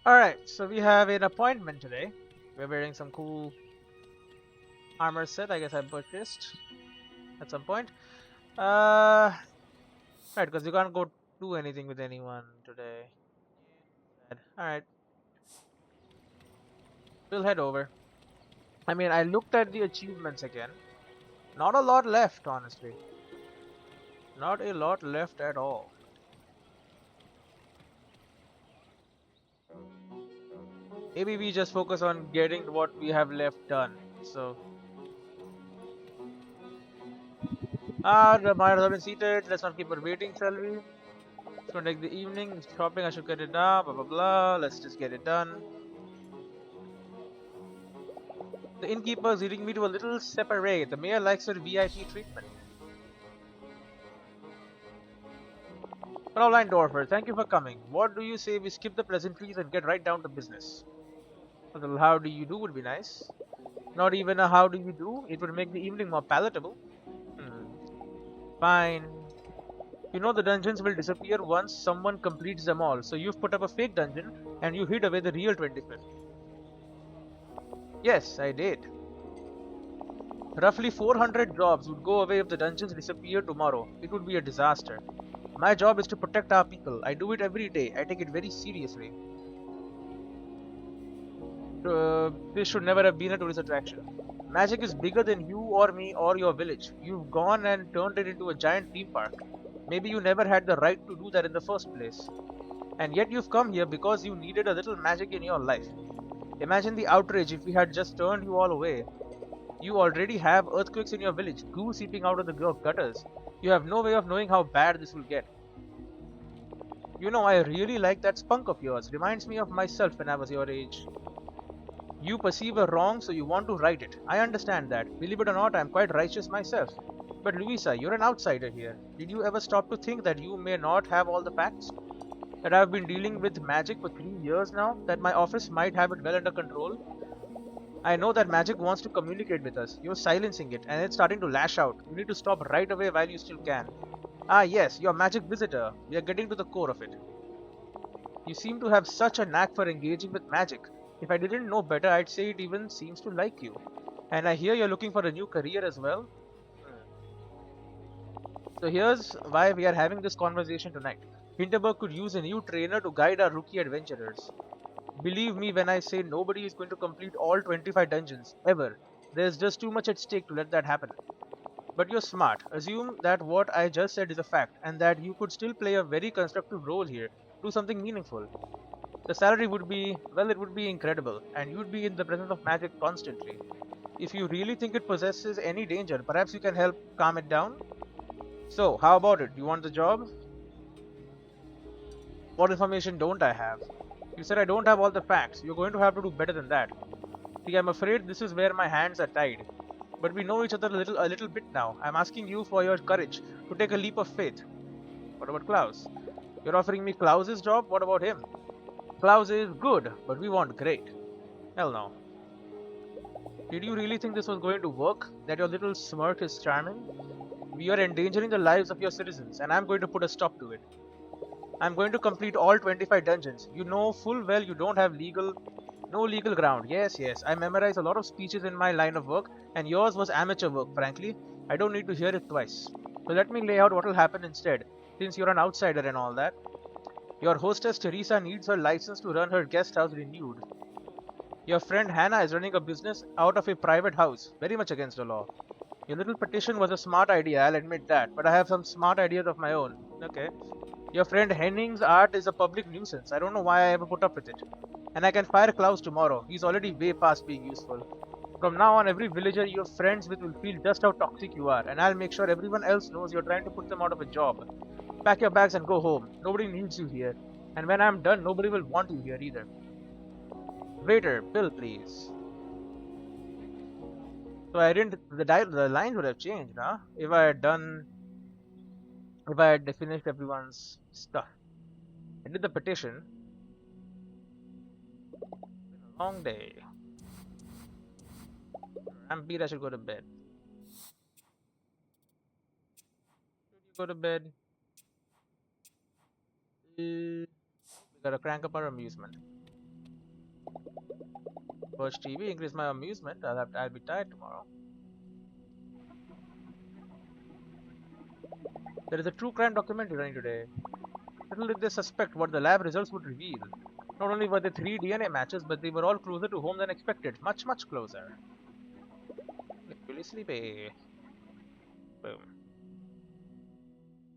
Alright, so we have an appointment today. We're wearing some cool armor set, I guess I purchased at some point. Uh, right, because you can't go do anything with anyone today. Alright, we'll head over. I mean, I looked at the achievements again. Not a lot left, honestly. Not a lot left at all. Maybe we just focus on getting what we have left done. So, the buyers have been seated. Let's not keep her waiting, shall we? It's gonna take the evening. Shopping, I should get it now. Blah blah blah. Let's just get it done. The innkeeper is leading me to a little separate. The mayor likes her VIP treatment. Fraulein Dorfer, thank you for coming. What do you say we skip the pleasantries and get right down to business? A little how do you do would be nice. Not even a how do you do. It would make the evening more palatable. Fine. You know the dungeons will disappear once someone completes them all. So you've put up a fake dungeon and you hid away the real 25th. Yes, I did. Roughly 400 jobs would go away if the dungeons disappear tomorrow. It would be a disaster. My job is to protect our people. I do it every day. I take it very seriously. This should never have been a tourist attraction. Magic is bigger than you or me or your village. You've gone and turned it into a giant theme park. Maybe you never had the right to do that in the first place. And yet you've come here because you needed a little magic in your life. Imagine the outrage if we had just turned you all away. You already have earthquakes in your village, goo seeping out of the gutters. You have no way of knowing how bad this will get. You know, I really like that spunk of yours. Reminds me of myself when I was your age. You perceive a wrong, so you want to right it. I understand that. Believe it or not, I am quite righteous myself. But Luisa, you're an outsider here. Did you ever stop to think that you may not have all the facts? That I've been dealing with magic for 3 years now? That my office might have it well under control? I know that magic wants to communicate with us. You're silencing it, and it's starting to lash out. You need to stop right away while you still can. Ah yes, your magic visitor. We are getting to the core of it. You seem to have such a knack for engaging with magic. If I didn't know better, I'd say it even seems to like you. And I hear you're looking for a new career as well. So here's why we are having this conversation tonight. Hinterberg could use a new trainer to guide our rookie adventurers. Believe me when I say nobody is going to complete all 25 dungeons, ever. There's just too much at stake to let that happen. But you're smart. Assume that what I just said is a fact, and that you could still play a very constructive role here. Do something meaningful. The salary would be, well, it would be incredible, and you'd be in the presence of magic constantly. If you really think it possesses any danger, perhaps you can help calm it down? So, how about it? Do you want the job? What information don't I have? You said I don't have all the facts. You're going to have to do better than that. See, I'm afraid this is where my hands are tied. But we know each other a little bit now. I'm asking you for your courage to take a leap of faith. What about Klaus? You're offering me Klaus's job? What about him? Klaus is good, but we want great. Hell no. Did you really think this was going to work? That your little smirk is charming? We are endangering the lives of your citizens, and I'm going to put a stop to it. I'm going to complete all 25 dungeons. You know full well you don't have no legal ground. Yes, yes, I memorize a lot of speeches in my line of work, and yours was amateur work, frankly. I don't need to hear it twice. So let me lay out what will happen instead, since you're an outsider and all that. Your hostess Teresa needs her license to run her guest house renewed. Your friend Hannah is running a business out of a private house, very much against the law. Your little petition was a smart idea, I'll admit that, but I have some smart ideas of my own. Okay. Your friend Henning's art is a public nuisance. I don't know why I ever put up with it. And I can fire Klaus tomorrow. He's already way past being useful. From now on, every villager you're friends with will feel just how toxic you are, and I'll make sure everyone else knows you're trying to put them out of a job. Pack your bags and go home. Nobody needs you here. And when I'm done, nobody will want you here either. Waiter, bill please. So I didn't. The lines would have changed, huh? If I had finished everyone's stuff. I did the petition. Long day. I'm beat. I should go to bed. Should you go to bed? We gotta crank up our amusement. Watch TV, increase my amusement. I'll be tired tomorrow. There is a true crime documentary running today. Little did they suspect what the lab results would reveal. Not only were they 3 DNA matches, but they were all closer to home than expected. Much, much closer. Really sleepy. Boom.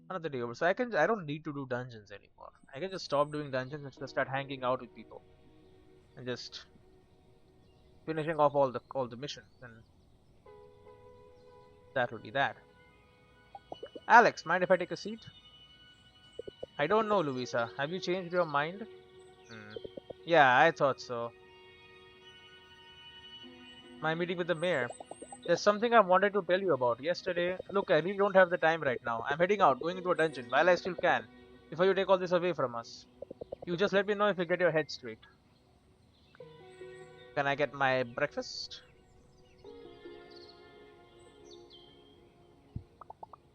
Another day over. So I don't need to do dungeons anymore. I can just stop doing dungeons and just start hanging out with people. And just finishing off all the missions, and that will be that. Alex, mind if I take a seat? I don't know, Luisa. Have you changed your mind? Hmm. Yeah, I thought so. My meeting with the mayor. There's something I wanted to tell you about yesterday. Look, I really don't have the time right now. I'm heading out, going into a dungeon while I still can. Before you take all this away from us. You just let me know if you get your head straight. Can I get my breakfast?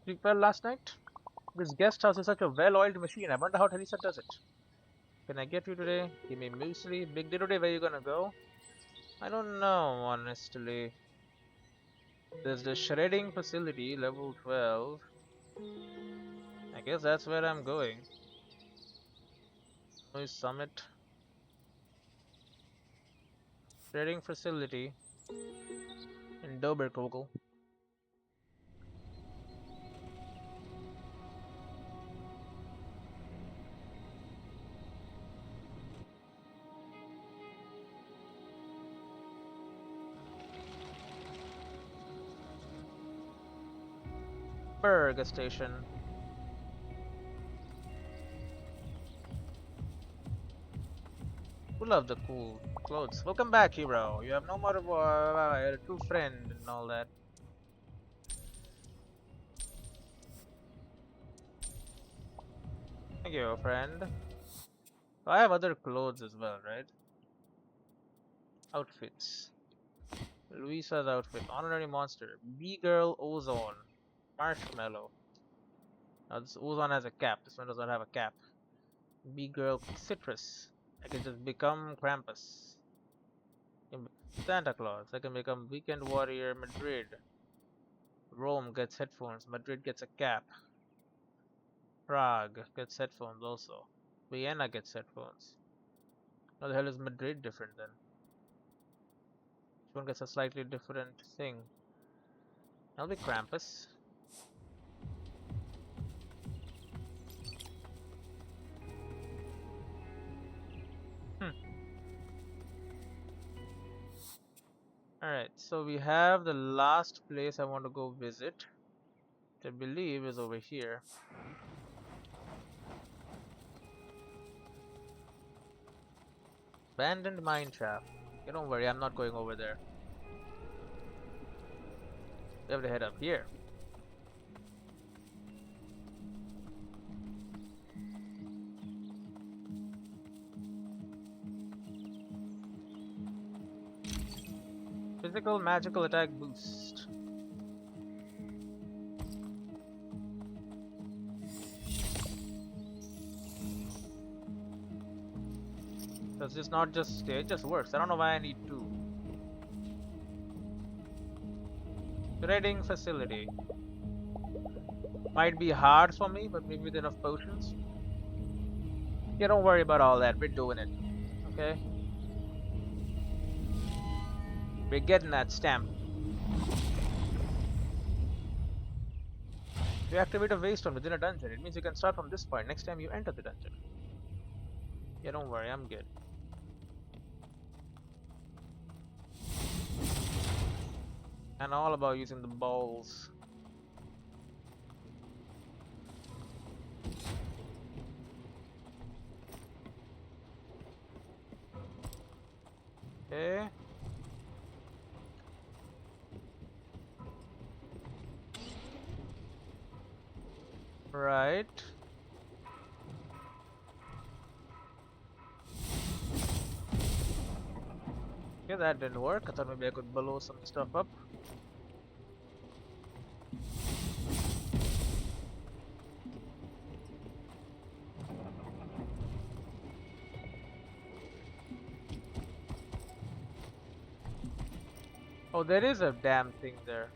Sleep well last night? This guest house is such a well-oiled machine. I wonder how Teresa does it. Can I get you today? Give me muesli. Big day today. Where you gonna go? I don't know, honestly. There's the shredding facility, level 12. I guess that's where I'm going. Noise Summit. Shredding facility in Doberkogel. Berg station. Who love the cool clothes? Welcome back, hero. You have no more of a true friend and all that. Thank you, friend. I have other clothes as well, right? Outfits. Luisa's outfit. Honorary monster. B-girl ozone. Marshmallow. Now this ozone has a cap. This one does not have a cap. B-girl citrus. I can just become Krampus. Santa Claus. I can become Weekend Warrior Madrid. Rome gets headphones. Madrid gets a cap. Prague gets headphones also. Vienna gets headphones. How the hell is Madrid different then? Each one gets a slightly different thing. I'll be Krampus. Alright, so we have the last place I want to go visit, which I believe is over here. Abandoned mine shaft. Okay, don't worry, I'm not going over there. We have to head up here. Physical magical attack boost. Does this not just stay? It just works. I don't know why I need two. Trading facility. Might be hard for me, but maybe with enough potions. Yeah, don't worry about all that. We're doing it. Okay? We're getting that stamp. You activate a waystone within a dungeon. It means you can start from this point next time you enter the dungeon. Yeah, don't worry, I'm good. And all about using the balls. Okay. Right. Okay, that didn't work. I thought maybe I could blow some stuff up. Oh, there is a damn thing there.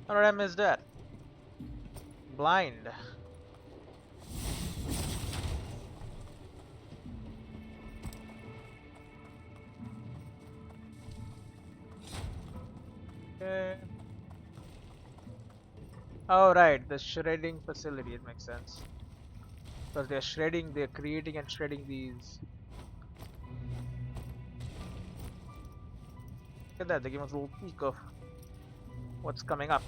How did I miss that? Blind. Okay. Oh, right, the shredding facility, it makes sense. Because they're creating and shredding these. Look at that, they give us a little peek of what's coming up.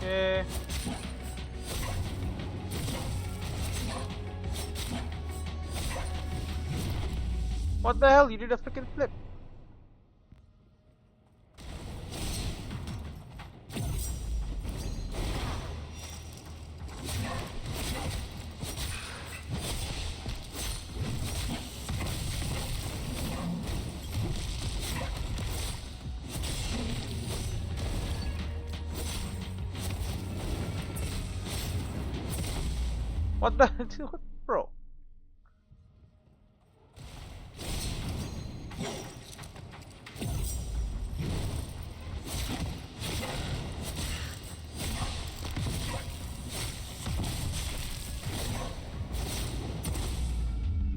Okay. What the hell? You did a freaking flip. What the bro?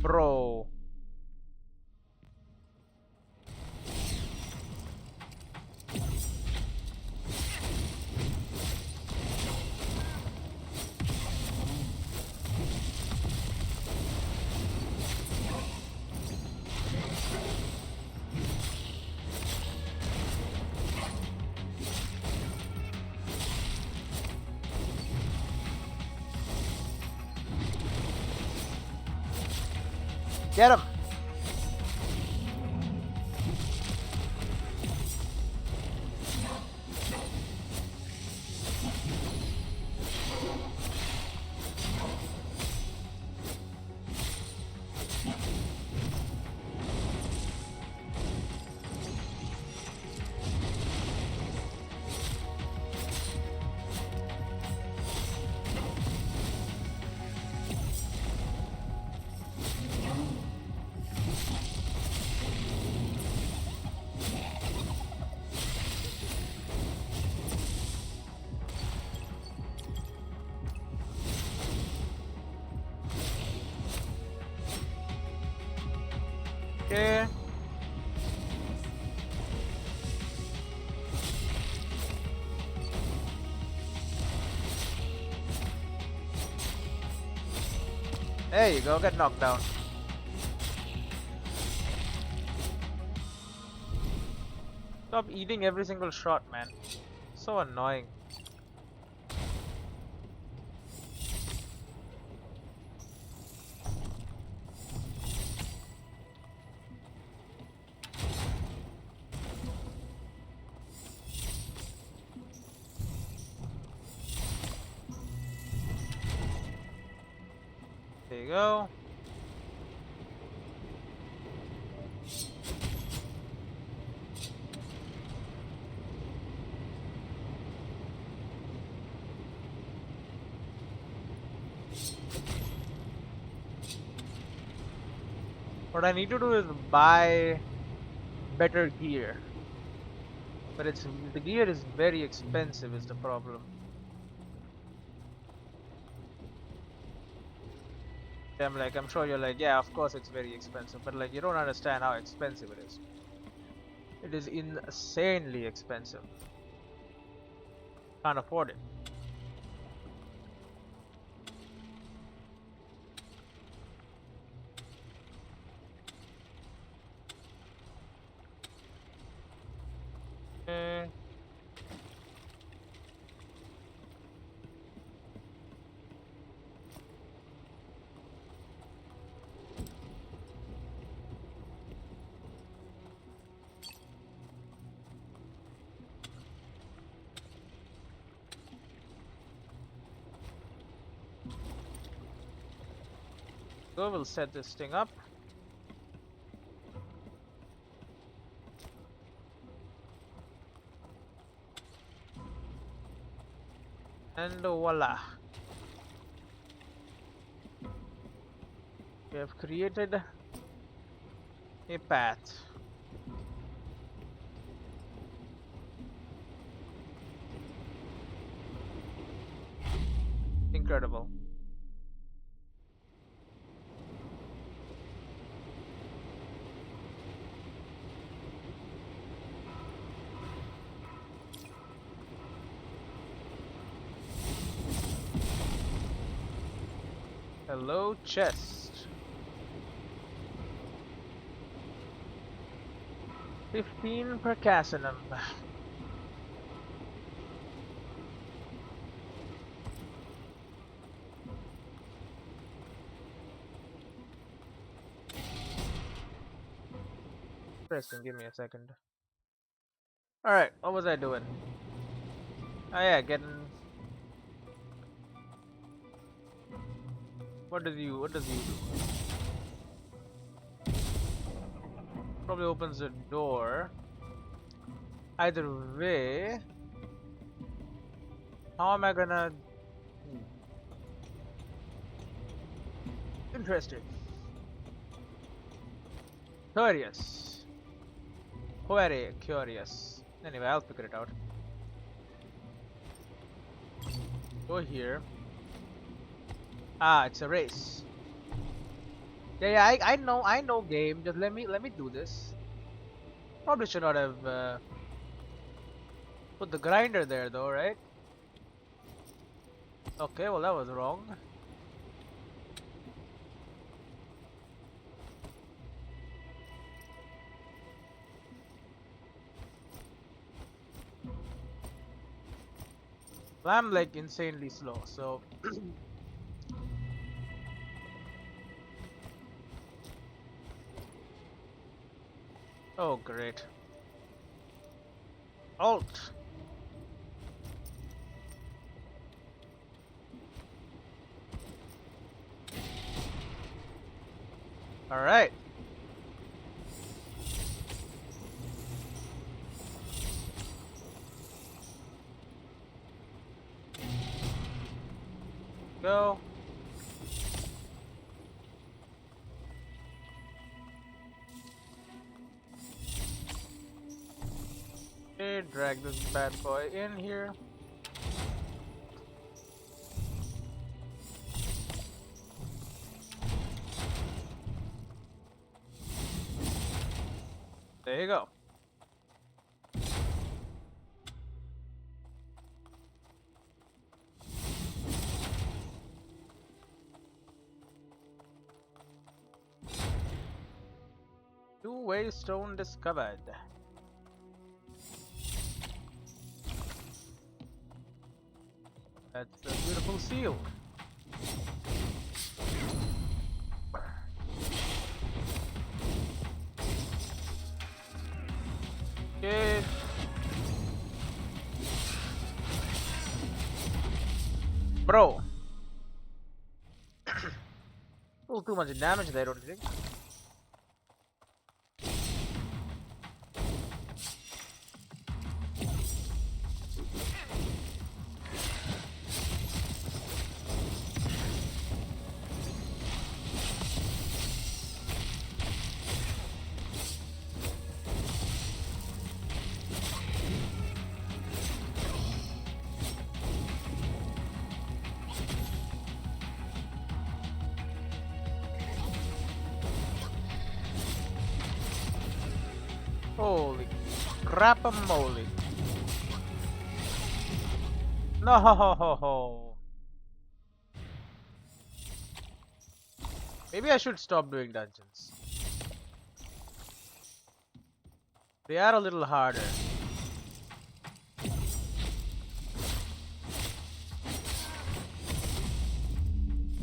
Bro. Get him! Okay. There you go, get knocked down. Stop eating every single shot, man. So annoying. There you go. What I need to do is buy better gear. But the gear is very expensive is the problem. I'm sure you're like, yeah, of course it's very expensive, but like you don't understand how expensive it is. It is insanely expensive. Can't afford it. Okay. So we'll set this thing up. And voila. We have created a path. Incredible. Hello, chest. 15 per Cassinum. Interesting, give me a second. Alright, what was I doing? Oh yeah, getting... What does you do? Probably opens a door. Either way, how am I gonna... Interesting. Curious. Very curious. Anyway, I'll figure it out. Go here. Ah, it's a race. Yeah, I know game. Just let me do this. Probably should not have put the grinder there though, right? Okay, well that was wrong. Well, I'm like insanely slow, so oh great. Alt. Alright. Go. Okay, drag this bad boy in here. There you go. Two-way stone discovered. That's a beautiful seal. Okay. Bro. A little too much damage there, don't you think? Holy crap-a-moly. No. Maybe I should stop doing dungeons. They are a little harder.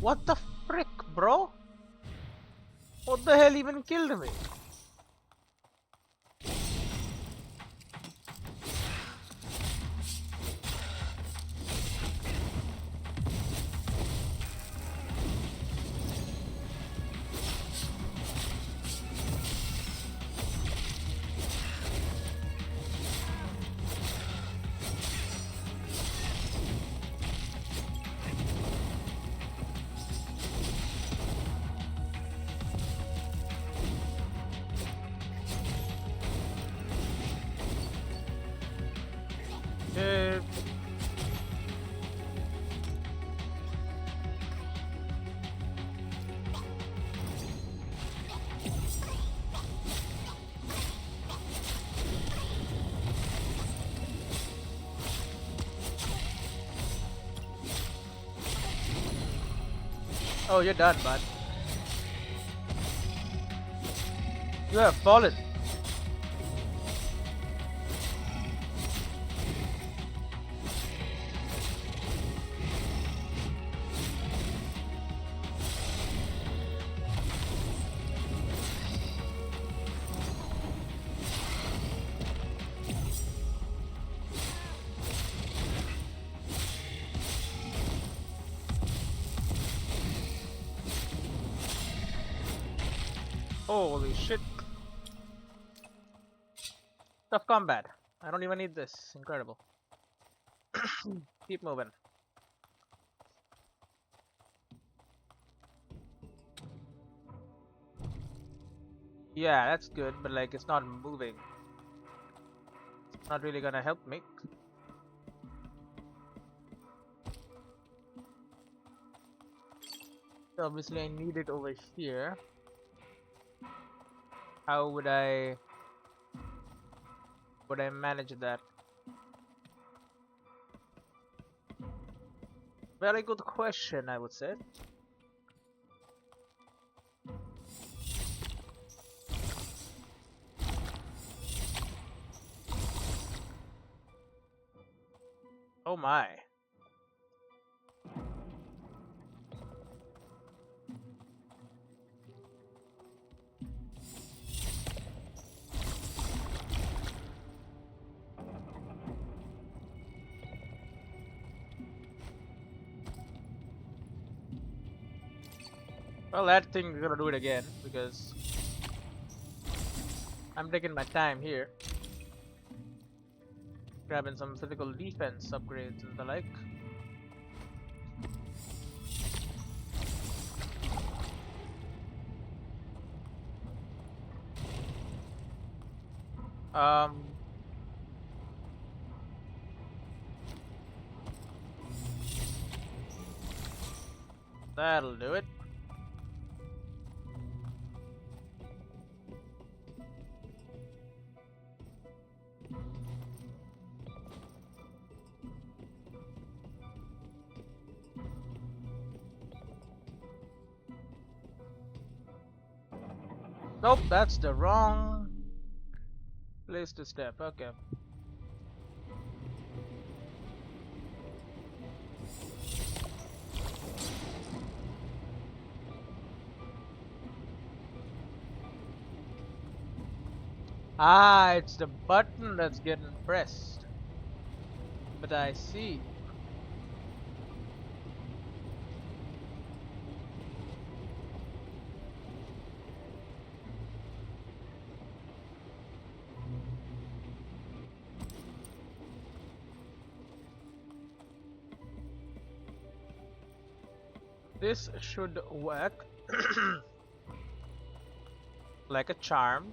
What the frick, bro? What the hell even killed me? Oh, you're done, bud. You have fallen. Holy shit. Tough combat. I don't even need this. Incredible. Keep moving. Yeah, that's good, but like it's not moving. It's not really gonna help me. So obviously I need it over here. How would I manage that? Very good question, I would say. Oh my. Well, that thing is gonna do it again because I'm taking my time here. Grabbing some physical defense upgrades and the like. Um, that'll do it. Nope, that's the wrong place to step. Okay. Ah, it's the button that's getting pressed. But I see. This should work like a charm.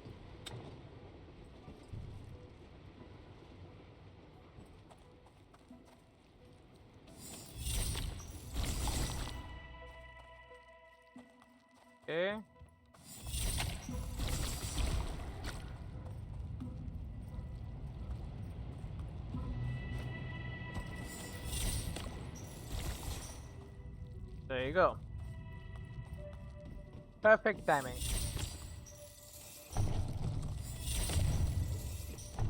Okay. There you go. Perfect timing.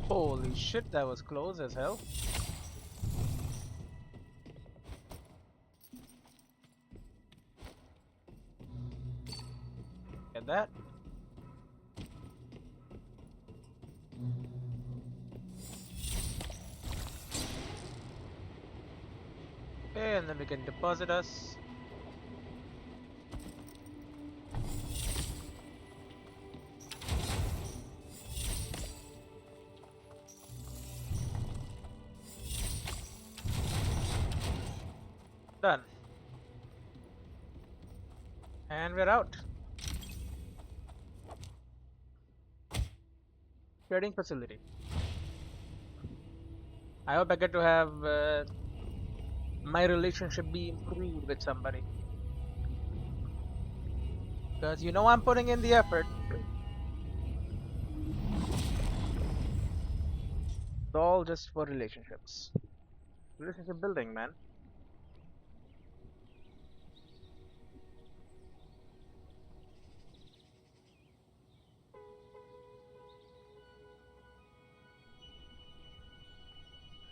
Holy shit, that was close as hell. Get that? Okay, and then we can deposit us. Done. And we're out. Trading facility. I hope I get to have my relationship be improved with somebody. Because you know I'm putting in the effort. It's all just for relationships. Relationship building, man.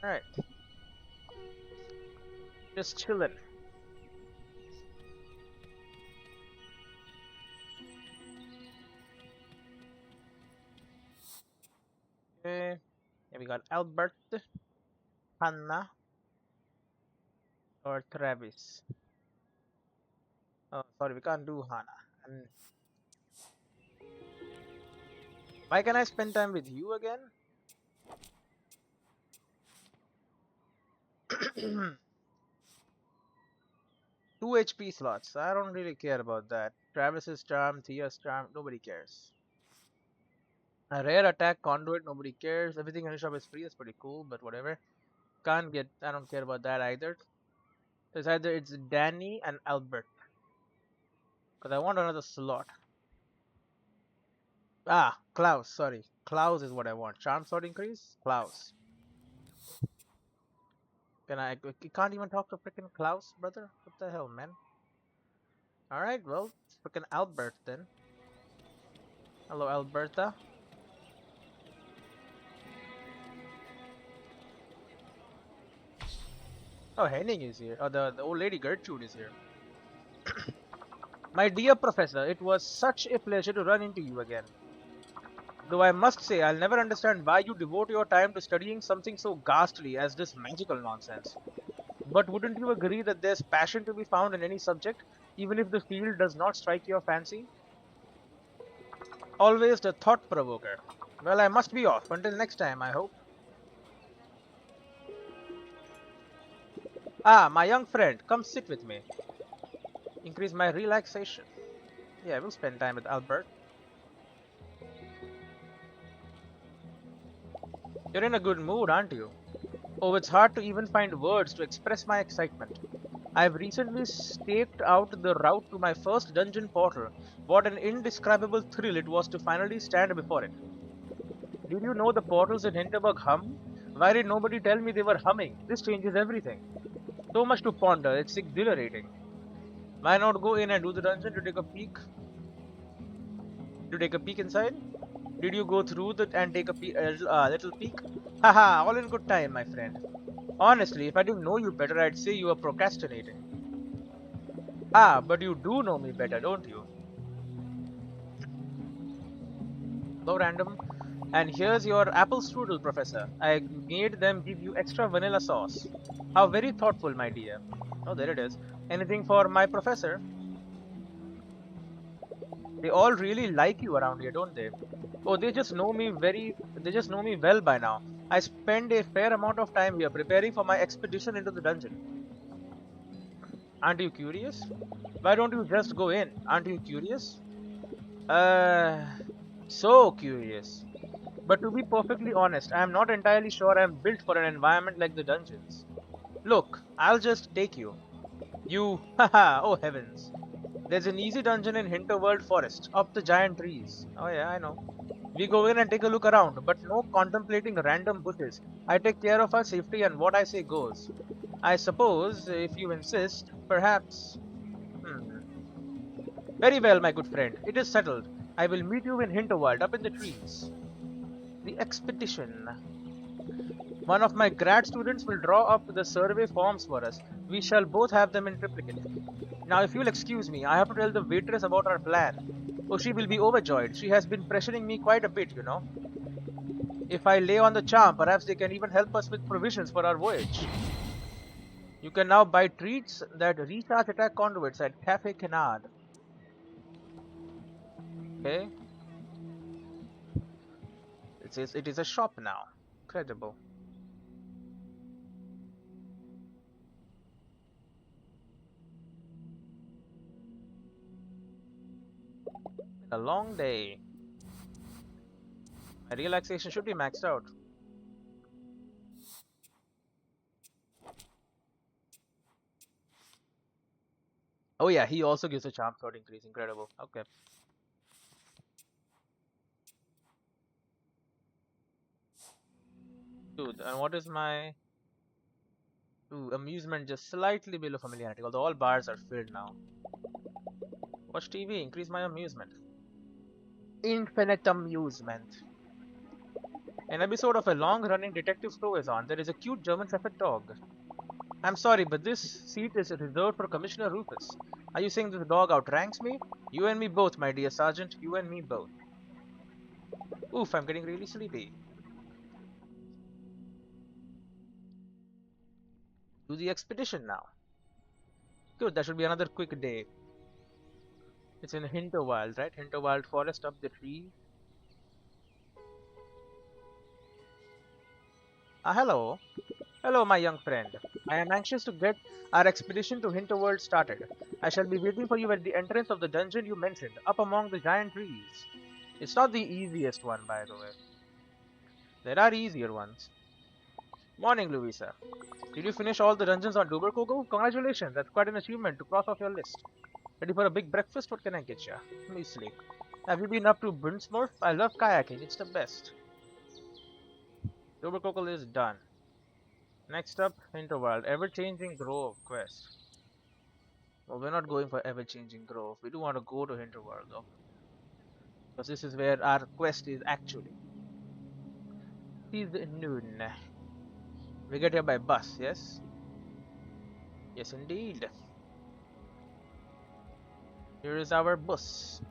Alright. Just chillin'. Okay. Yeah, we got Albert, Hannah, or Travis. Oh, sorry, we can't do Hannah. And why can I spend time with you again? 2 HP slots. I don't really care about that. Travis's charm, Thea's charm, nobody cares. A rare attack, conduit, nobody cares. Everything in the shop is free, that's pretty cool, but whatever. Can't get, I don't care about that either. It's either it's Danny and Albert. Because I want another slot. Ah, Klaus, sorry. Klaus is what I want. Charm slot increase? Klaus. You can't even talk to freaking Klaus, brother? What the hell, man? Alright, well, freaking Albert then. Hello, Alberta. Oh, Henning is here. Oh, the old lady Gertrude is here. My dear professor, it was such a pleasure to run into you again. Though I must say, I'll never understand why you devote your time to studying something so ghastly as this magical nonsense. But wouldn't you agree that there's passion to be found in any subject, even if the field does not strike your fancy? Always the thought provoker. Well, I must be off. Until next time, I hope. Ah, my young friend, come sit with me. Increase my relaxation. Yeah, we'll spend time with Albert. You're in a good mood, aren't you? Oh, it's hard to even find words to express my excitement. I've recently staked out the route to my first dungeon portal. What an indescribable thrill it was to finally stand before it. Did you know the portals in Hinterberg hum? Why did nobody tell me they were humming? This changes everything. So much to ponder, it's exhilarating. Why not go in and do the dungeon to take a peek? To take a peek inside? Did you go through and take a little peek? Haha, all in good time, my friend. Honestly, if I didn't know you better, I'd say you were procrastinating. Ah, but you do know me better, don't you? Hello, random. And here's your apple strudel, Professor. I made them give you extra vanilla sauce. How very thoughtful, my dear. Oh, there it is. Anything for my professor? They all really like you around here, don't they? Oh, they just know me well by now. I spend a fair amount of time here preparing for my expedition into the dungeon. Aren't you curious? Why don't you just go in? Aren't you curious? Uh, so curious. But to be perfectly honest, I am not entirely sure I am built for an environment like the dungeons. Look, I'll just take you. You, haha, oh heavens. There's an easy dungeon in Hinterworld Forest, up the giant trees. Oh yeah, I know. We go in and take a look around, but no contemplating random bushes. I take care of our safety and what I say goes. I suppose, if you insist, perhaps... Hmm. Very well, my good friend. It is settled. I will meet you in Hinterworld, up in the trees. The expedition. One of my grad students will draw up the survey forms for us. We shall both have them in triplicate. Now, if you'll excuse me, I have to tell the waitress about our plan. Oh, she will be overjoyed. She has been pressuring me quite a bit, you know. If I lay on the charm, perhaps they can even help us with provisions for our voyage. You can now buy treats that recharge attack conduits at Cafe Canard. Okay. It is a shop now. Incredible. A long day. My relaxation should be maxed out. Oh yeah, he also gives a charm slot increase. Incredible. Okay. Dude, and what is my... Ooh, amusement just slightly below familiarity, although all bars are filled now. Watch TV, increase my amusement. Infinite amusement. An episode of a long-running detective show is on. There is a cute German Shepherd dog. I'm sorry, but this seat is reserved for Commissioner Rufus. Are you saying this dog outranks me? You and me both, my dear Sergeant. You and me both. Oof, I'm getting really sleepy. Do the expedition now. Good, that should be another quick day. It's in Hinterwald, right? Hinterwald forest up the tree. Hello. Hello, my young friend. I am anxious to get our expedition to Hinterworld started. I shall be waiting for you at the entrance of the dungeon you mentioned, up among the giant trees. It's not the easiest one, by the way. There are easier ones. Morning, Luisa. Did you finish all the dungeons on Duberkogel? Congratulations, that's quite an achievement to cross off your list. Ready for a big breakfast? What can I get you? Muesli. Have you been up to Brunsmore? I love kayaking, it's the best. Duberkogel is done. Next up, Hinterworld, Ever-Changing Grove quest. Well, we're not going for Ever-Changing Grove. We do want to go to Hinterworld, though. Because this is where our quest is actually. It is noon. We get here by bus, yes? Yes, indeed. Here is our bus.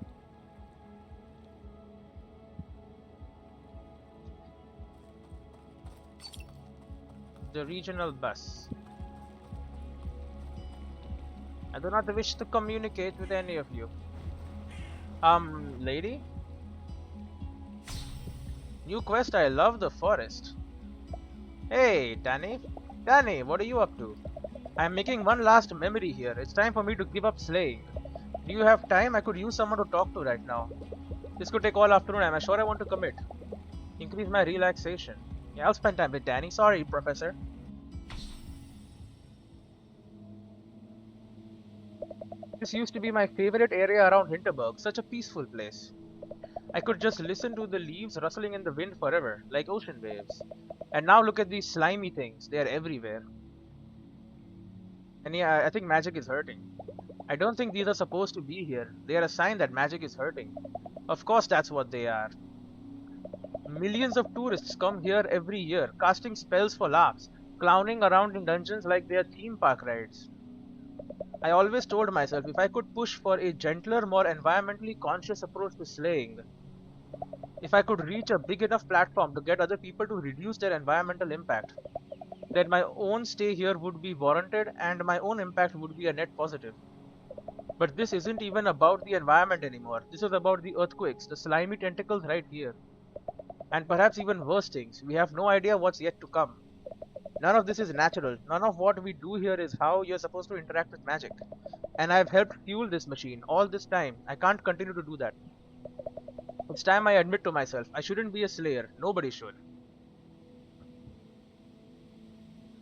The regional bus. I do not wish to communicate with any of you. Lady? New quest, I love the forest. Hey, Danny. Danny, what are you up to? I'm making one last memory here. It's time for me to give up slaying. Do you have time? I could use someone to talk to right now. This could take all afternoon. I'm sure I want to commit. Increase my relaxation. Yeah, I'll spend time with Danny. Sorry, Professor. This used to be my favorite area around Hinterberg. Such a peaceful place. I could just listen to the leaves rustling in the wind forever, like ocean waves. And now look at these slimy things. They are everywhere. And yeah, I think magic is hurting. I don't think these are supposed to be here. They are a sign that magic is hurting. Of course that's what they are. Millions of tourists come here every year, casting spells for laughs, clowning around in dungeons like they are theme park rides. I always told myself if I could push for a gentler, more environmentally conscious approach to slaying, if I could reach a big enough platform to get other people to reduce their environmental impact, then my own stay here would be warranted and my own impact would be a net positive. But this isn't even about the environment anymore. This is about the earthquakes, the slimy tentacles right here. And perhaps even worse things. We have no idea what's yet to come. None of this is natural. None of what we do here is how you're supposed to interact with magic. And I've helped fuel this machine all this time. I can't continue to do that. It's time I admit to myself, I shouldn't be a slayer. Nobody should.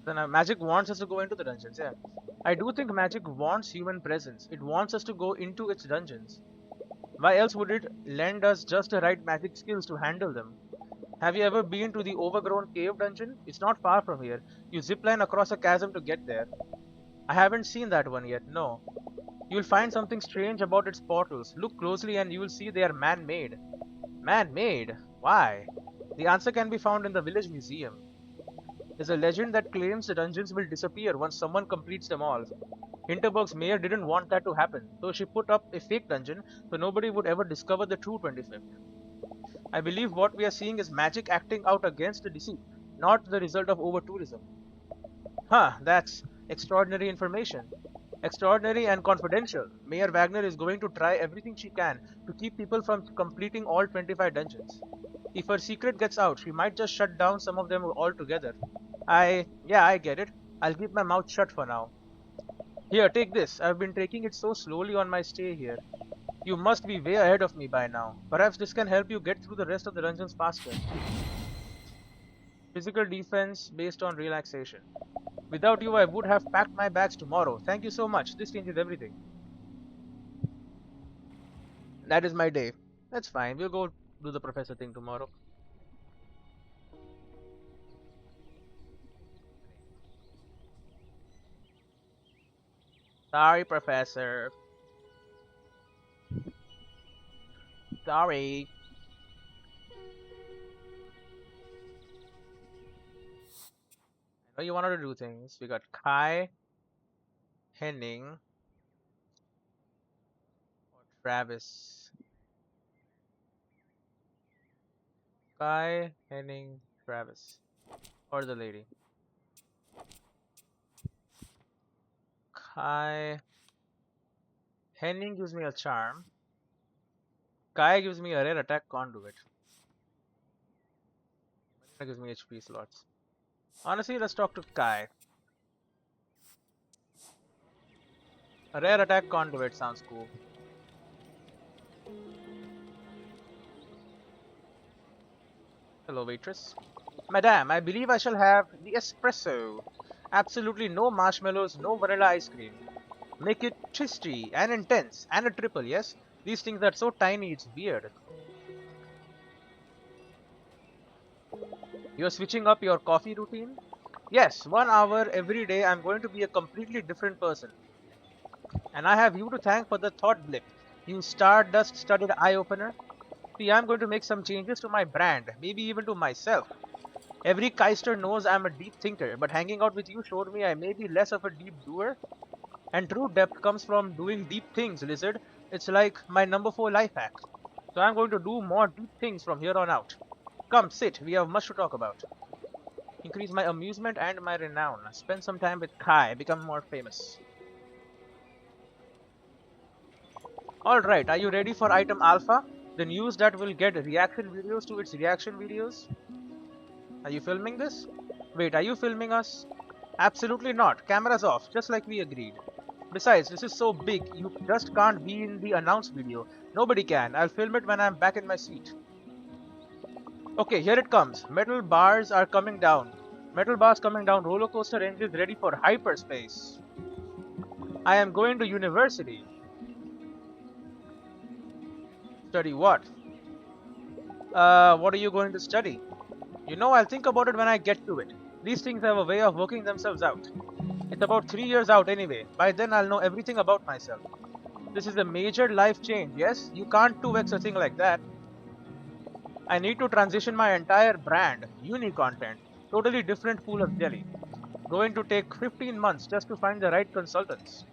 Then magic wants us to go into the dungeons, yeah. I do think magic wants human presence. It wants us to go into its dungeons. Why else would it lend us just the right magic skills to handle them? Have you ever been to the overgrown cave dungeon? It's not far from here. You zipline across a chasm to get there. I haven't seen that one yet, no. You'll find something strange about its portals. Look closely and you'll see they are man-made. Man-made? Why? The answer can be found in the village museum. There's a legend that claims the dungeons will disappear once someone completes them all. Hinterberg's mayor didn't want that to happen, so she put up a fake dungeon so nobody would ever discover the true 25th. I believe what we are seeing is magic acting out against the deceit, not the result of over-tourism. Huh, that's extraordinary information. Extraordinary and confidential. Mayor Wagner is going to try everything she can to keep people from completing all 25 dungeons. If her secret gets out, she might just shut down some of them altogether. Yeah, I get it. I'll keep my mouth shut for now. Here, take this. I've been taking it so slowly on my stay here. You must be way ahead of me by now. Perhaps this can help you get through the rest of the dungeons faster. Physical defense based on relaxation. Without you, I would have packed my bags tomorrow. Thank you so much. This changes everything. That is my day. That's fine. We'll go do the professor thing tomorrow. Sorry, Professor. Sorry. know you wanted to do things. We got Kai, Henning, or Travis. Kai, Henning, Travis. Or the lady. Kai. Henning gives me a charm. Kai gives me a rare attack conduit. Marina gives me HP slots. Honestly, let's talk to Kai. A rare attack conduit sounds cool. Hello, waitress. Madame, I believe I shall have the espresso. Absolutely no marshmallows, no vanilla ice cream. Make it twisty and intense and a triple, yes? These things are so tiny, it's weird. You're switching up your coffee routine? Yes, 1 hour every day I'm going to be a completely different person. And I have you to thank for the thought blip. You stardust studded eye opener. See, I'm going to make some changes to my brand, maybe even to myself. Every Keister knows I'm a deep thinker, but hanging out with you showed me I may be less of a deep doer. And true depth comes from doing deep things, Lizard. It's like my number 4 life hack. So I'm going to do more deep things from here on out. Come, sit, we have much to talk about. Increase my amusement and my renown. Spend some time with Kai, become more famous. Alright, are you ready for item alpha? The news that will get reaction videos to its reaction videos? Are you filming this? Wait, are you filming us? Absolutely not. Cameras off, just like we agreed. Besides, this is so big, you just can't be in the announce video. Nobody can. I'll film it when I'm back in my seat. Okay, here it comes. Metal bars are coming down. Metal bars coming down. Roller coaster engines ready for hyperspace. I am going to university. Study what? What are you going to study? You know, I'll think about it when I get to it. These things have a way of working themselves out. It's about 3 years out anyway. By then I'll know everything about myself. This is a major life change, yes? You can't 2x a thing like that. I need to transition my entire brand, uni content, totally different pool of jelly. Going to take 15 months just to find the right consultants.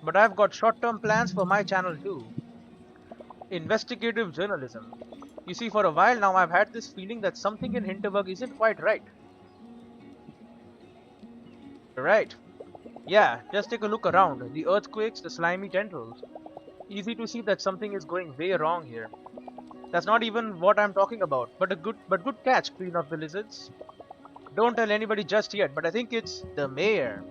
But I've got short-term plans for my channel too. Investigative journalism. You see, for a while now I've had this feeling that something in Hinterberg isn't quite right. Right. Yeah, just take a look around. The earthquakes, the slimy tendrils. Easy to see that something is going way wrong here. That's not even what I'm talking about, but good catch, Queen of the Lizards. Don't tell anybody just yet, but I think it's the mayor.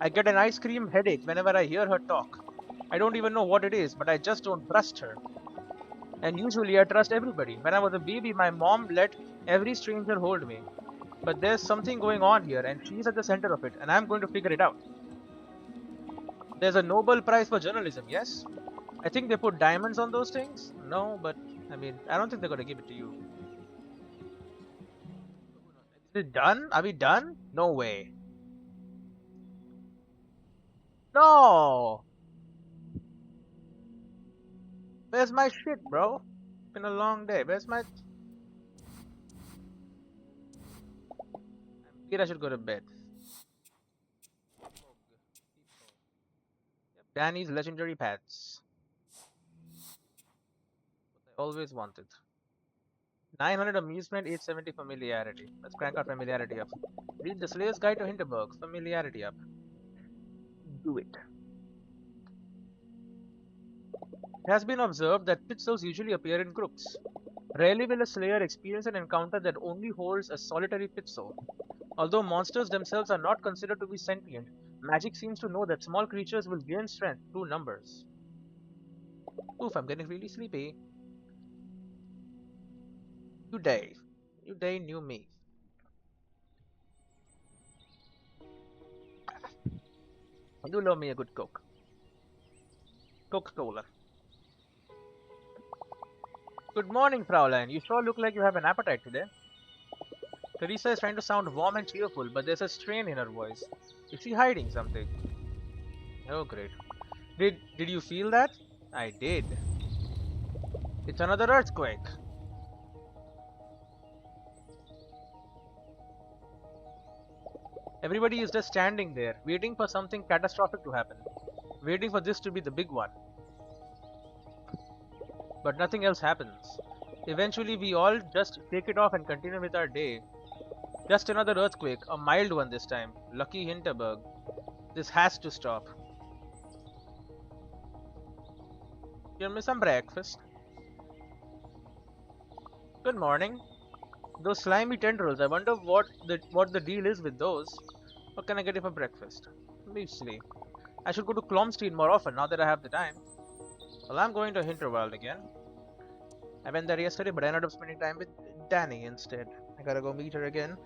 I get an ice cream headache whenever I hear her talk. I don't even know what it is, but I just don't trust her. And usually I trust everybody. When I was a baby, my mom let every stranger hold me. But there's something going on here, and she's at the center of it, and I'm going to figure it out. There's a Nobel Prize for journalism, yes? I think they put diamonds on those things? No, but I mean, I don't think they're gonna give it to you. Is it done? Are we done? No way. No! Where's my shit, bro? Been a long day. Where's my... I should go to bed. Yep, Danny's legendary pets. What I always wanted. 900 amusement, 870 familiarity. Let's crank our familiarity up. Read the Slayer's Guide to Hinterberg. Familiarity up. Do it. It has been observed that pit souls usually appear in groups. Rarely will a Slayer experience an encounter that only holds a solitary pit soul. Although monsters themselves are not considered to be sentient, magic seems to know that small creatures will gain strength through numbers. Oof, I'm getting really sleepy. New day. New day, new me. You love me a good Coke. Coca-Cola. Good morning, Fraulein. You sure look like you have an appetite today. Teresa is trying to sound warm and cheerful, but there's a strain in her voice. Is she hiding something? Oh, great. Did you feel that? I did. It's another earthquake. Everybody is just standing there, waiting for something catastrophic to happen. Waiting for this to be the big one. But nothing else happens. Eventually we all just take it off and continue with our day. Just another earthquake, a mild one this time. Lucky Hinterberg. This has to stop. Give me some breakfast. Good morning. Those slimy tendrils, I wonder what the deal is with those. What can I get you for breakfast? Muesli. I should go to Klomstein more often now that I have the time. Well, I'm going to Hinterwald again. I went there yesterday, but I ended up spending time with Danny instead. I gotta go meet her again.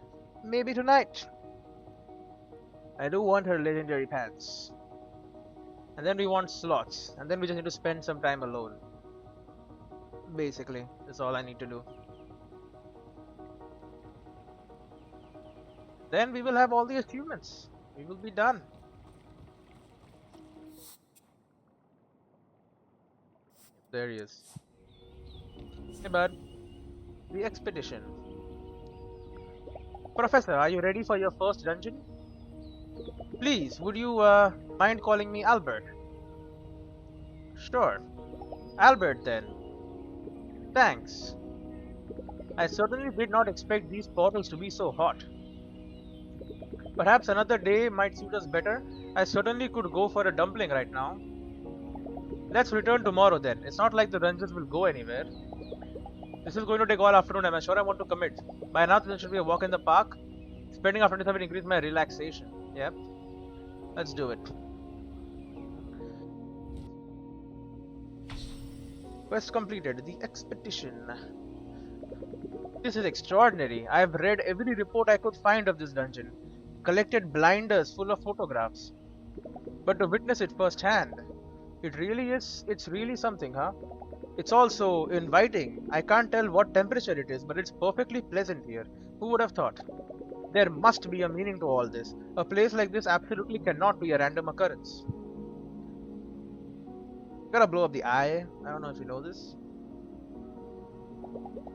Maybe tonight. I do want her legendary pants. And then we want slots. And then we just need to spend some time alone. Basically, that's all I need to do. Then we will have all the achievements. We will be done. There he is. Hey bud. The expedition. Professor, are you ready for your first dungeon? Please, would you mind calling me Albert? Sure. Albert then. Thanks. I certainly did not expect these portals to be so hot. Perhaps another day might suit us better. I certainly could go for a dumpling right now. Let's return tomorrow then. It's not like the dungeons will go anywhere. This is going to take all afternoon. I'm sure I want to commit. By now there should be a walk in the park. Spending afternoon will increase my relaxation. Yep. Let's do it. Quest completed. The expedition. This is extraordinary. I have read every report I could find of this dungeon. Collected blinders full of photographs. But to witness it firsthand, it's really something, huh? It's also inviting. I can't tell what temperature it is, but it's perfectly pleasant here. Who would have thought? There must be a meaning to all this. A place like this absolutely cannot be a random occurrence. Gotta blow up the eye. I don't know if you know this.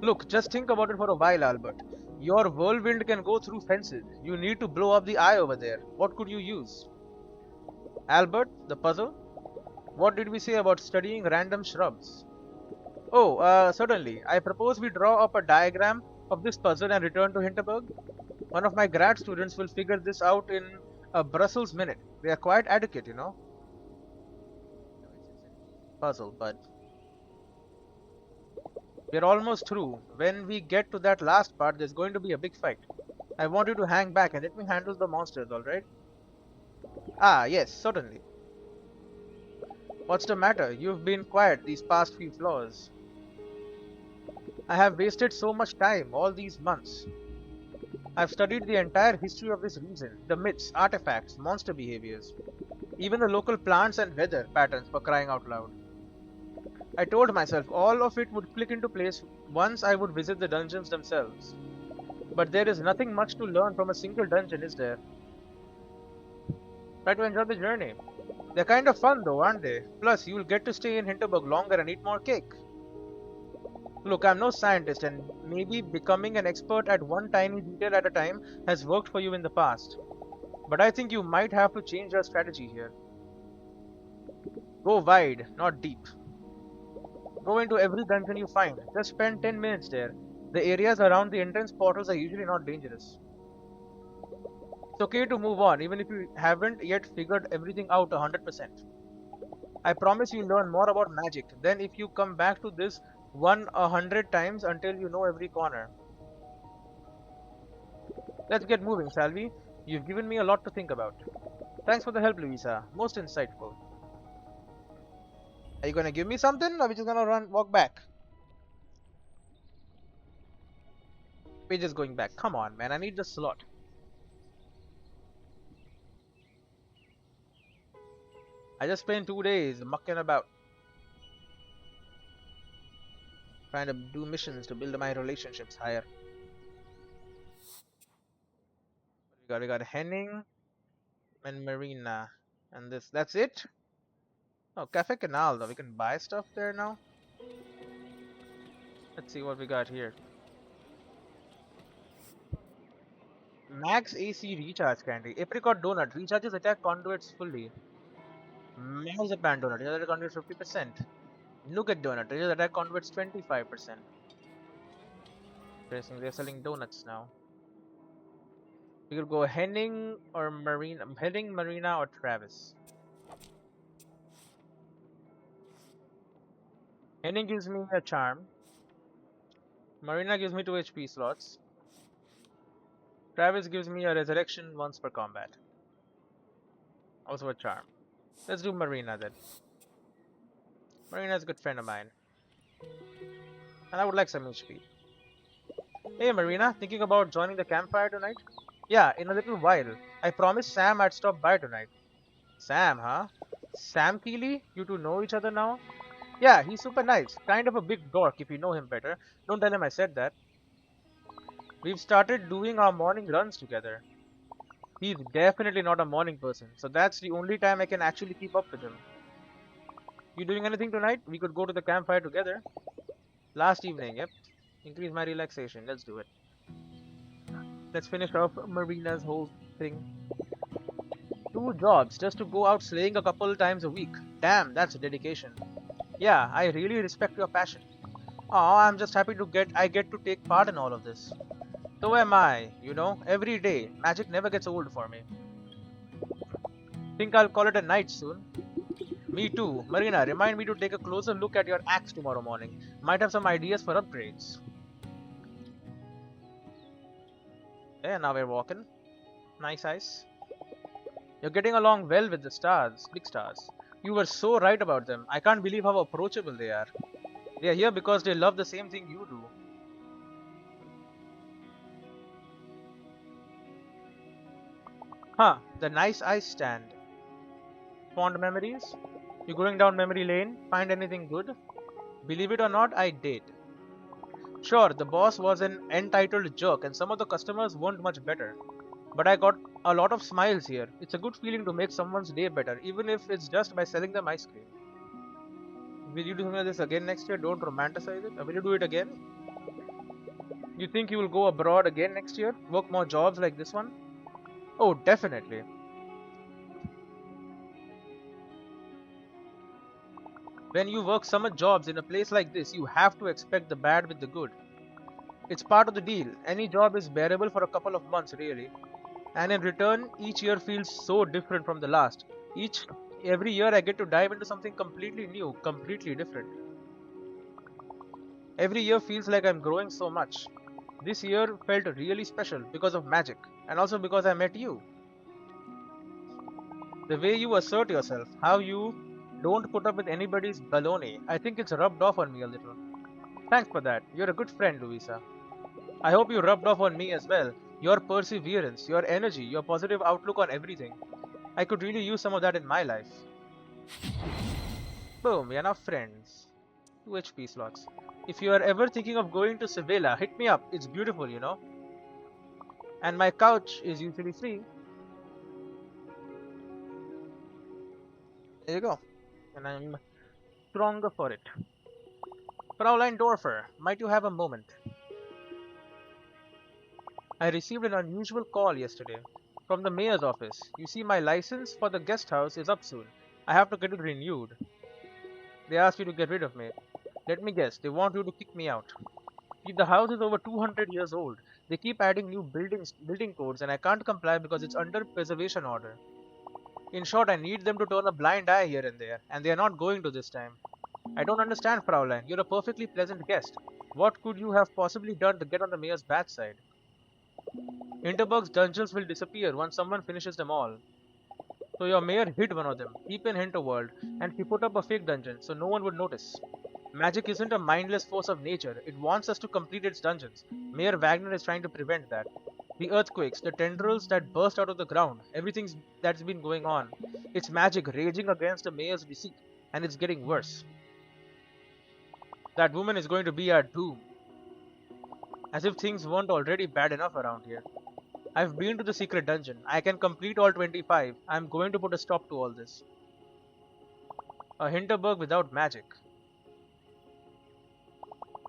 Look, just think about it for a while, Albert. Your whirlwind can go through fences. You need to blow up the eye over there. What could you use? Albert, the puzzle? What did we say about studying random shrubs? Oh, certainly. I propose we draw up a diagram of this puzzle and return to Hinterberg. One of my grad students will figure this out in a Brussels minute. They are quite adequate, you know. Puzzle, but we're almost through. When we get to that last part, there's going to be a big fight. I want you to hang back and let me handle the monsters, alright? Ah, yes, certainly. What's the matter? You've been quiet these past few floors. I have wasted so much time all these months. I've studied the entire history of this region, the myths, artifacts, monster behaviors, even the local plants and weather patterns, for crying out loud. I told myself all of it would click into place once I would visit the dungeons themselves. But there is nothing much to learn from a single dungeon, is there? Try to enjoy the journey. They're kind of fun though, aren't they? Plus, you'll get to stay in Hinterberg longer and eat more cake. Look, I'm no scientist, and maybe becoming an expert at one tiny detail at a time has worked for you in the past. But I think you might have to change your strategy here. Go wide, not deep. Go into every dungeon you find. Just spend 10 minutes there. The areas around the entrance portals are usually not dangerous. It's okay to move on, even if you haven't yet figured everything out 100%. I promise you'll learn more about magic than if you come back to this 100 times until you know every corner. Let's get moving, shall we? You've given me a lot to think about. Thanks for the help, Luisa. Most insightful. Are you gonna give me something, or are we just gonna walk back? We're just going back. Come on, man. I need the slot. I just spent 2 days mucking about, trying to do missions to build my relationships higher. We got Henning and Marina, and that's it. Oh, Cafe Canal though. We can buy stuff there now. Let's see what we got here. Max AC recharge candy. Apricot donut recharges attack conduits fully. Marzipan donut recharges attack conduits 50%. Nougat donut recharges attack conduits 25%. Interesting, they're selling donuts now. We could go Henning or Marina. Henning, Marina, or Travis. Henning gives me a charm. Marina gives me 2 HP slots. Travis gives me a resurrection once per combat. Also a charm. Let's do Marina then. Marina's a good friend of mine. And I would like some HP. Hey Marina, thinking about joining the campfire tonight? Yeah, in a little while. I promised Sam I'd stop by tonight. Sam, huh? Sam Keeley? You two know each other now? Yeah, he's super nice. Kind of a big dork if you know him better. Don't tell him I said that. We've started doing our morning runs together. He's definitely not a morning person, so that's the only time I can actually keep up with him. You doing anything tonight? We could go to the campfire together. Last evening, yep. Increase my relaxation. Let's do it. Let's finish off Marina's whole thing. 2 jobs just to go out slaying a couple times a week. Damn, that's a dedication. Yeah, I really respect your passion. Aw, I'm just happy I get to take part in all of this. So am I, you know, every day. Magic never gets old for me. Think I'll call it a night soon. Me too. Marina, remind me to take a closer look at your axe tomorrow morning. Might have some ideas for upgrades. Yeah, now we're walking. Nice ice. You're getting along well with the stars, big stars. You were so right about them. I can't believe how approachable they are. They are here because they love the same thing you do. Huh, the nice ice stand. Fond memories? You going down memory lane? Find anything good? Believe it or not, I did. Sure, the boss was an entitled jerk and some of the customers weren't much better. But I got a lot of smiles here. It's a good feeling to make someone's day better, even if it's just by selling them ice cream. Will you do something like this again next year? Don't romanticize it. Will you do it again? You think you will go abroad again next year? Work more jobs like this one? Oh, definitely. When you work summer jobs in a place like this, you have to expect the bad with the good. It's part of the deal. Any job is bearable for a couple of months, really. And in return, each year feels so different from the last. Every year I get to dive into something completely new, completely different. Every year feels like I'm growing so much. This year felt really special because of magic, and also because I met you. The way you assert yourself, how you don't put up with anybody's baloney, I think it's rubbed off on me a little. Thanks for that. You're a good friend, Luisa. I hope you rubbed off on me as well. Your perseverance, your energy, your positive outlook on everything. I could really use some of that in my life. Boom, we are now friends. 2 HP slots. If you are ever thinking of going to Sevilla, hit me up. It's beautiful, you know. And my couch is usually free. There you go. And I'm stronger for it. Fraulein Dorfer, might you have a moment? I received an unusual call yesterday from the mayor's office. You see, my license for the guest house is up soon. I have to get it renewed. They asked you to get rid of me. Let me guess, they want you to kick me out. See, the house is over 200 years old. They keep adding new building codes, and I can't comply because it's under preservation order. In short, I need them to turn a blind eye here and there, and they are not going to this time. I don't understand, Fraulein. You're a perfectly pleasant guest. What could you have possibly done to get on the mayor's bad side? Hinterberg's dungeons will disappear once someone finishes them all. So your mayor hid one of them, deep in Hinterworld, and she put up a fake dungeon so no one would notice. Magic isn't a mindless force of nature, it wants us to complete its dungeons. Mayor Wagner is trying to prevent that. The earthquakes, the tendrils that burst out of the ground, everything that's been going on. It's magic raging against the mayor's deceit, and it's getting worse. That woman is going to be our doom. As if things weren't already bad enough around here. I've been to the secret dungeon. I can complete all 25. I'm going to put a stop to all this. A Hinterberg without magic.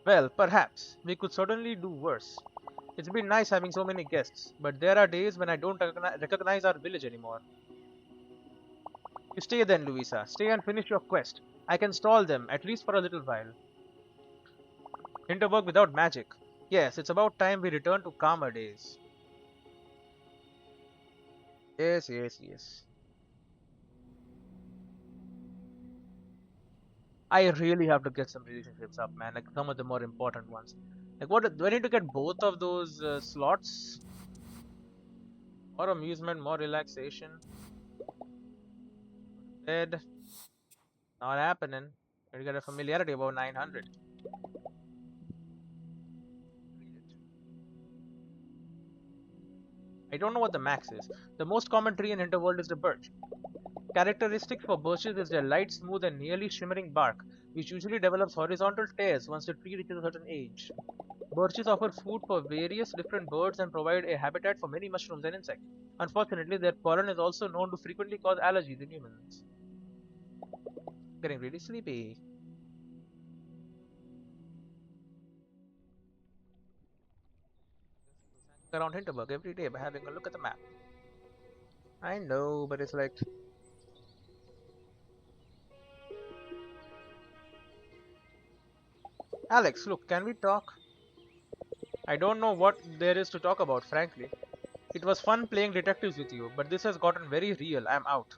Well, perhaps. We could certainly do worse. It's been nice having so many guests, but there are days when I don't recognize our village anymore. You stay then, Luisa. Stay and finish your quest. I can stall them, at least for a little while. Hinterberg without magic. Yes, it's about time we return to calmer days. Yes, yes, yes. I really have to get some relationships up, man. Like some of the more important ones. Like what? Do I need to get both of those slots? More amusement, more relaxation. Bed. Not happening. I got a familiarity about 900. I don't know what the max is. The most common tree in Hinterworld is the birch. Characteristic for birches is their light, smooth, and nearly shimmering bark, which usually develops horizontal tears once the tree reaches a certain age. Birches offer food for various different birds and provide a habitat for many mushrooms and insects. Unfortunately, their pollen is also known to frequently cause allergies in humans. Getting really sleepy. Around Hinterberg every day by having a look at the map. I know, but it's like, Alex, look, can we talk? I don't know what there is to talk about, frankly. It was fun playing detectives with you, but this has gotten very real. I'm out.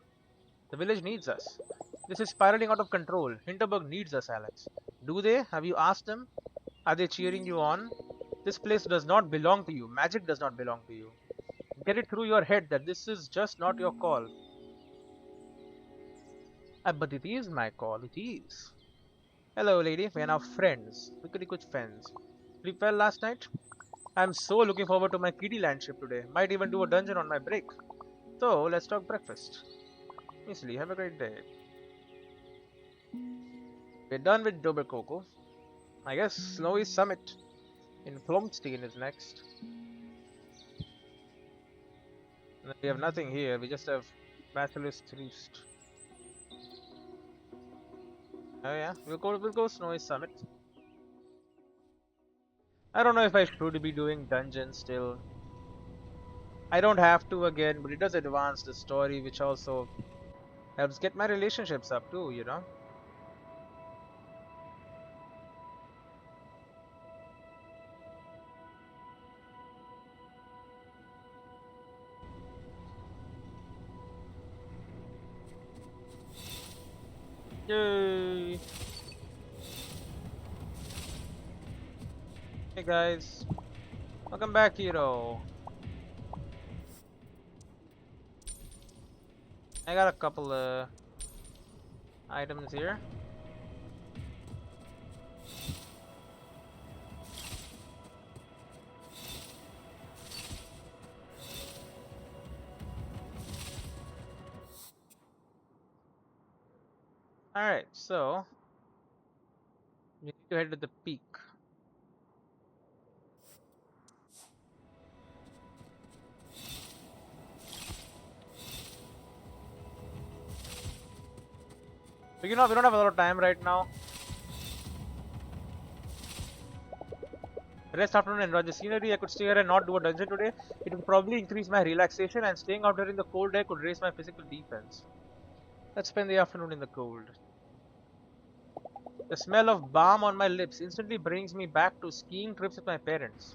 The village needs us. This is spiraling out of control. Hinterberg needs us, Alex. Do they? Have you asked them? Are they cheering you on? This place does not belong to you. Magic does not belong to you. Get it through your head that this is just not your call. But it is my call. It is. Hello, lady. We are now friends. Pretty good friends. Sleep well last night? I'm so looking forward to my kiddie land trip today. Might even do a dungeon on my break. So, let's talk breakfast. Miss Lee, have a great day. We're done with Dobercoco. I guess Snowy Summit in Plumstein is next. We have nothing here. We just have Basilisk Roost. Oh yeah, we'll go Snowy Summit. I don't know if I should be doing dungeons still. I don't have to again, but it does advance the story, which also helps get my relationships up too, you know? Yay! Hey guys, welcome back, hero. I got a couple items here. Alright, so we need to head to the peak. But you know, we don't have a lot of time right now. Rest afternoon and enjoy the scenery. I could stay here and not do a dungeon today. It would probably increase my relaxation, and staying out here in the cold air could raise my physical defense. Let's spend the afternoon in the cold. The smell of balm on my lips instantly brings me back to skiing trips with my parents.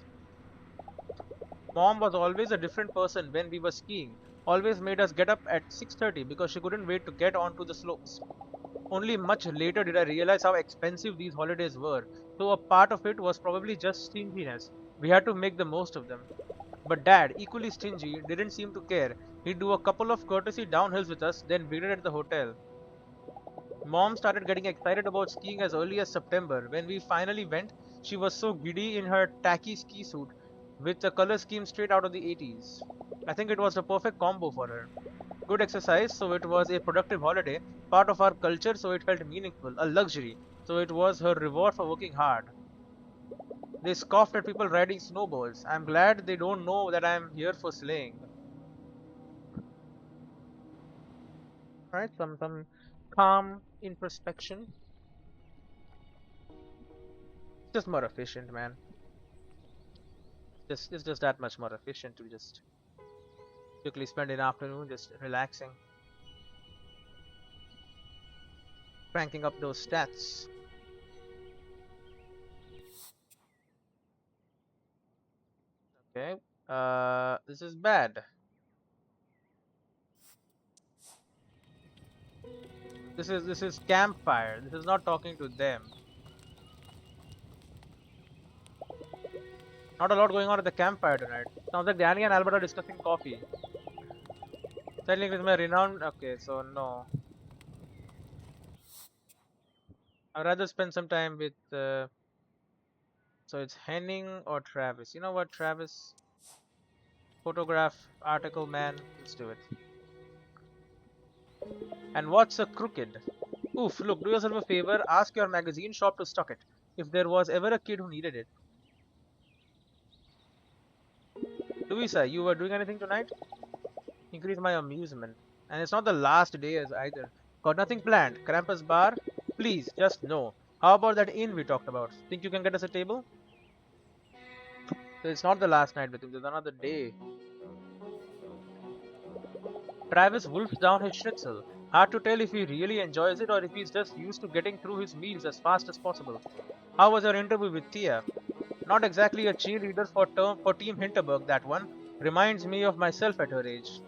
Mom was always a different person when we were skiing. Always made us get up at 6:30 because she couldn't wait to get onto the slopes. Only much later did I realize how expensive these holidays were, so a part of it was probably just stinginess. We had to make the most of them. But Dad, equally stingy, didn't seem to care. He'd do a couple of courtesy downhills with us, then waited at the hotel. Mom started getting excited about skiing as early as September. When we finally went, she was so giddy in her tacky ski suit with a color scheme straight out of the 80s. I think it was the perfect combo for her. Good exercise, so it was a productive holiday, part of our culture, so it felt meaningful, a luxury, so it was her reward for working hard. They scoffed at people riding snowboards. I'm glad they don't know that I'm here for slaying. Alright, some calm introspection. Just more efficient, man. It's just that much more efficient to just quickly spend an afternoon just relaxing, cranking up those stats. Okay. This is bad. This is campfire. This is not talking to them. Not a lot going on at the campfire tonight. Sounds like Danny and Albert are discussing coffee. Settling with my renowned. Okay, so no. I'd rather spend some time with. So it's Henning or Travis. You know what, Travis? Photograph, article, man. Let's do it. And what's a crooked? Oof, look, do yourself a favor. Ask your magazine shop to stock it. If there was ever a kid who needed it. Luisa, you were doing anything tonight? Increase my amusement. And it's not the last day as either. Got nothing planned. Krampus bar? Please, just no. How about that inn we talked about? Think you can get us a table? So it's not the last night with him, there's another day. Travis wolfs down his schnitzel. Hard to tell if he really enjoys it or if he's just used to getting through his meals as fast as possible. How was your interview with Tia? Not exactly a cheerleader for Team Hinterberg, that one. Reminds me of myself at her age.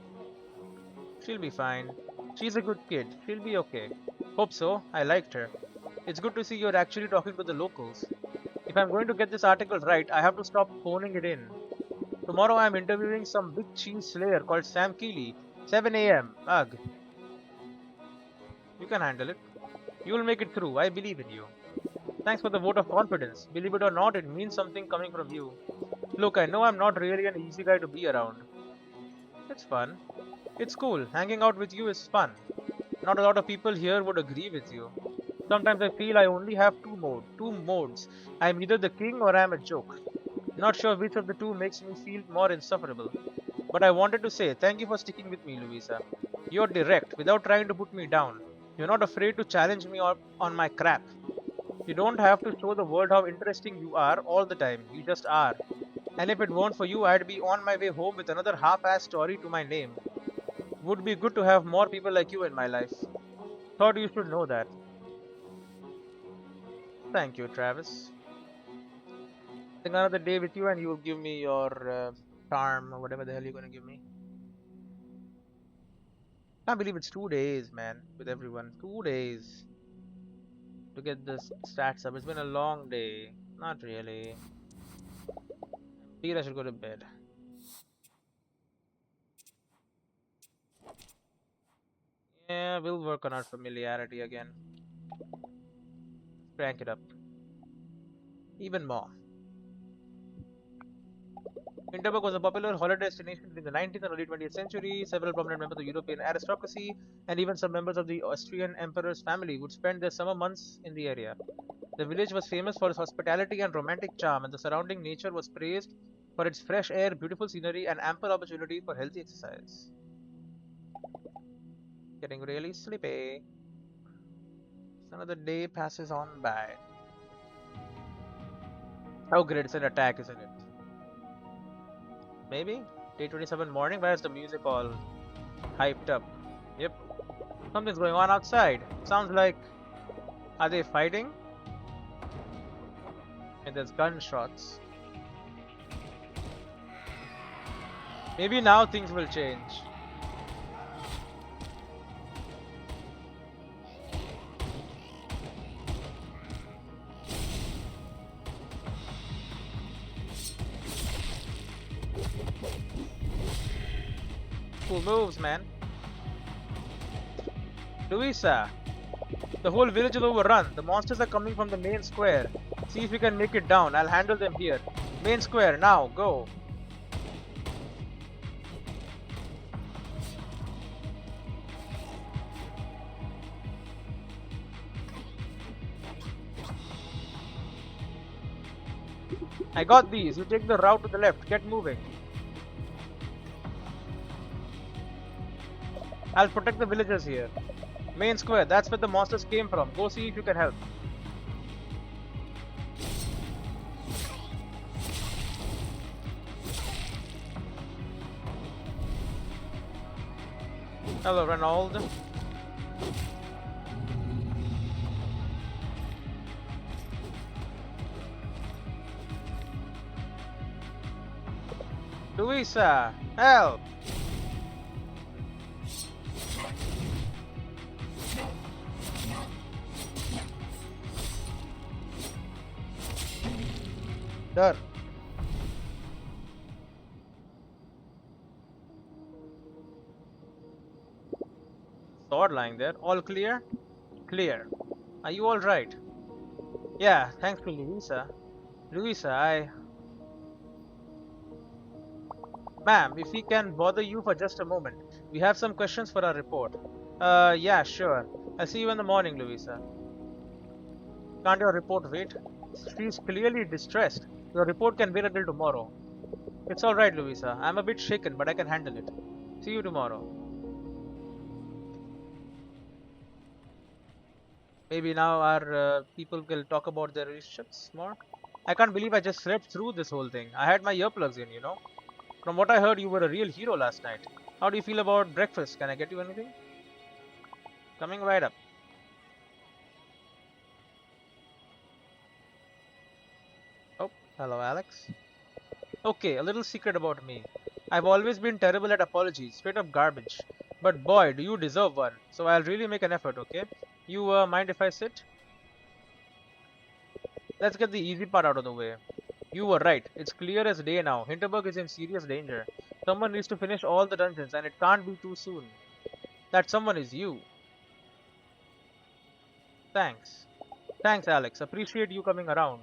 She'll be fine. She's a good kid. She'll be okay. Hope so. I liked her. It's good to see you're actually talking to the locals. If I'm going to get this article right, I have to stop phoning it in. Tomorrow I'm interviewing some big cheese slayer called Sam Keeley. 7 a.m. Ugh. You can handle it. You'll make it through. I believe in you. Thanks for the vote of confidence. Believe it or not, it means something coming from you. Look, I know I'm not really an easy guy to be around. It's fun. It's cool. Hanging out with you is fun. Not a lot of people here would agree with you. Sometimes I feel I only have two modes. I'm either the king or I'm a joke. Not sure which of the two makes me feel more insufferable. But I wanted to say thank you for sticking with me, Luisa. You're direct, without trying to put me down. You're not afraid to challenge me on my crap. You don't have to show the world how interesting you are all the time. You just are. And if it weren't for you, I'd be on my way home with another half-assed story to my name. Would be good to have more people like you in my life. Thought you should know that. Thank you, Travis. I think another day with you and you will give me your charm or whatever the hell you're going to give me. Can't believe it's 2 days, man, with everyone. 2 days to get the stats up. It's been a long day. Not really. Feel I should go to bed. Yeah, we'll work on our familiarity again. Crank it up. Even more. Hinterberg was a popular holiday destination in the 19th and early 20th century. Several prominent members of the European aristocracy and even some members of the Austrian emperor's family would spend their summer months in the area. The village was famous for its hospitality and romantic charm, and the surrounding nature was praised for its fresh air, beautiful scenery, and ample opportunity for healthy exercise. Getting really sleepy. Another day passes on by. Oh great, it's an attack, isn't it? Maybe? Day 27 morning, why is the music all hyped up? Yep. Something's going on outside. Sounds like... Are they fighting? And there's gunshots. Maybe now things will change. Cool moves, man. Luisa, the whole village is overrun. The monsters are coming from the main square. See if we can make it down. I'll handle them here. Main square, now, go. I got these. You take the route to the left. Get moving. I'll protect the villagers here. Main square, that's where the monsters came from. Go see if you can help. Hello, Renaud. Luisa, help! Done. Sword lying there. All clear? Clear. Are you alright? Yeah, thanks to Luisa. Luisa, Ma'am, if we can bother you for just a moment, we have some questions for our report. Yeah, sure. I'll see you in the morning, Luisa. Can't your report wait? She's clearly distressed. Your report can wait until tomorrow. It's alright, Luisa. I'm a bit shaken, but I can handle it. See you tomorrow. Maybe now our people will talk about their relationships more. I can't believe I just slept through this whole thing. I had my earplugs in, you know. From what I heard, you were a real hero last night. How do you feel about breakfast? Can I get you anything? Coming right up. Oh, hello, Alex. Okay, a little secret about me. I've always been terrible at apologies, straight up garbage. But boy, do you deserve one. So I'll really make an effort, okay? You mind if I sit? Let's get the easy part out of the way. You were right. It's clear as day now. Hinterberg is in serious danger. Someone needs to finish all the dungeons, and it can't be too soon. That someone is you. Thanks. Thanks, Alex. Appreciate you coming around.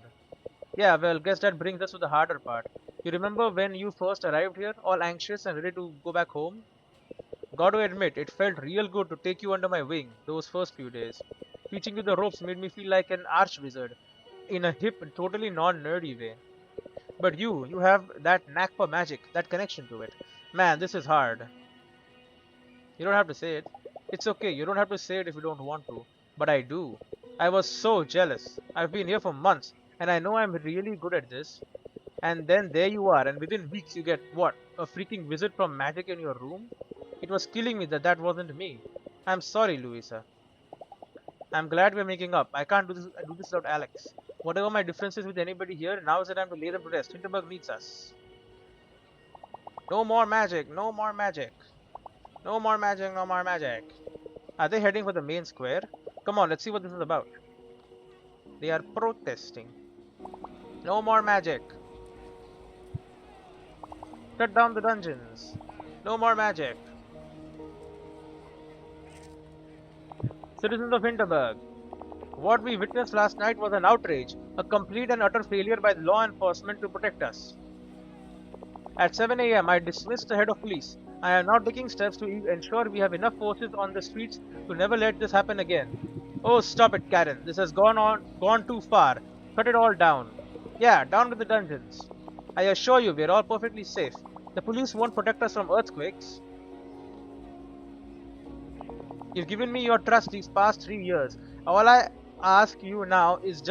Yeah, well, guess that brings us to the harder part. You remember when you first arrived here, all anxious and ready to go back home? Gotta admit, it felt real good to take you under my wing those first few days. Teaching you the ropes made me feel like an arch wizard in a hip, totally non-nerdy way. But you have that knack for magic, that connection to it. Man, this is hard. You don't have to say it. It's okay, you don't have to say it if you don't want to. But I do. I was so jealous. I've been here for months, and I know I'm really good at this. And then there you are, and within weeks you get what? A freaking visit from magic in your room? It was killing me that that wasn't me. I'm sorry, Luisa. I'm glad we're making up. I can't do this without Alex. Whatever my differences with anybody here, now is the time to lay them to rest. Hinterberg needs us. No more magic, no more magic. No more magic, no more magic. Are they heading for the main square? Come on, let's see what this is about. They are protesting. No more magic. Shut down the dungeons. No more magic. Citizens of Hinterberg. What we witnessed last night was an outrage, a complete and utter failure by law enforcement to protect us. At 7 a.m., I dismissed the head of police. I am now taking steps to ensure we have enough forces on the streets to never let this happen again. Oh, stop it, Karen. This has gone too far. Shut it all down. Yeah, down with the dungeons. I assure you, we're all perfectly safe. The police won't protect us from earthquakes. You've given me your trust these past 3 years. All I ask you now is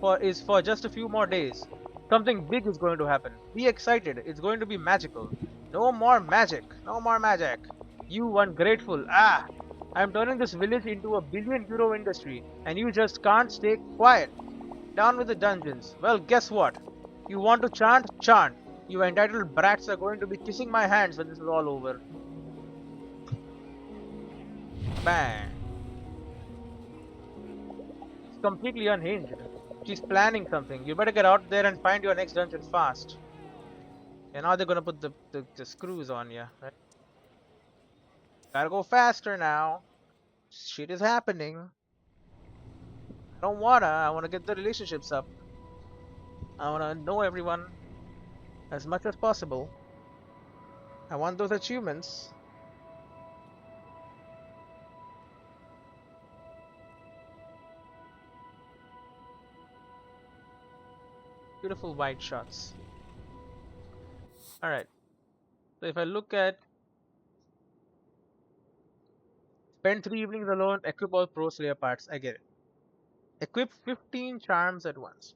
for just a few more days. Something big is going to happen. Be excited. It's going to be magical. No more magic. No more magic. You ungrateful. Ah! I'm turning this village into a billion-euro industry, and you just can't stay quiet. Down with the dungeons. Well, guess what? You want to chant? Chant. You entitled brats are going to be kissing my hands when this is all over. Bang. It's completely unhinged. She's planning something. You better get out there and find your next dungeon fast. And now they're gonna put the screws on you. Right? Gotta go faster now. Shit is happening. I don't wanna. I wanna get the relationships up. I wanna know everyone as much as possible. I want those achievements. Beautiful white shots. Alright. So if I look at spend 3 evenings alone, equip all pro slayer parts. I get it. Equip 15 charms at once.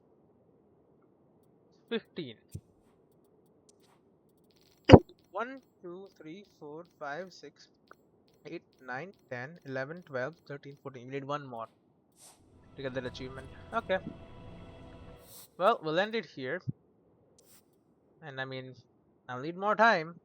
15. 1, 2, 3, 4, 5, 6. 8, 9, 10, 11, 12, 13, 14. We need one more to get that achievement. Okay. Well, we'll end it here. And I mean, I'll need more time.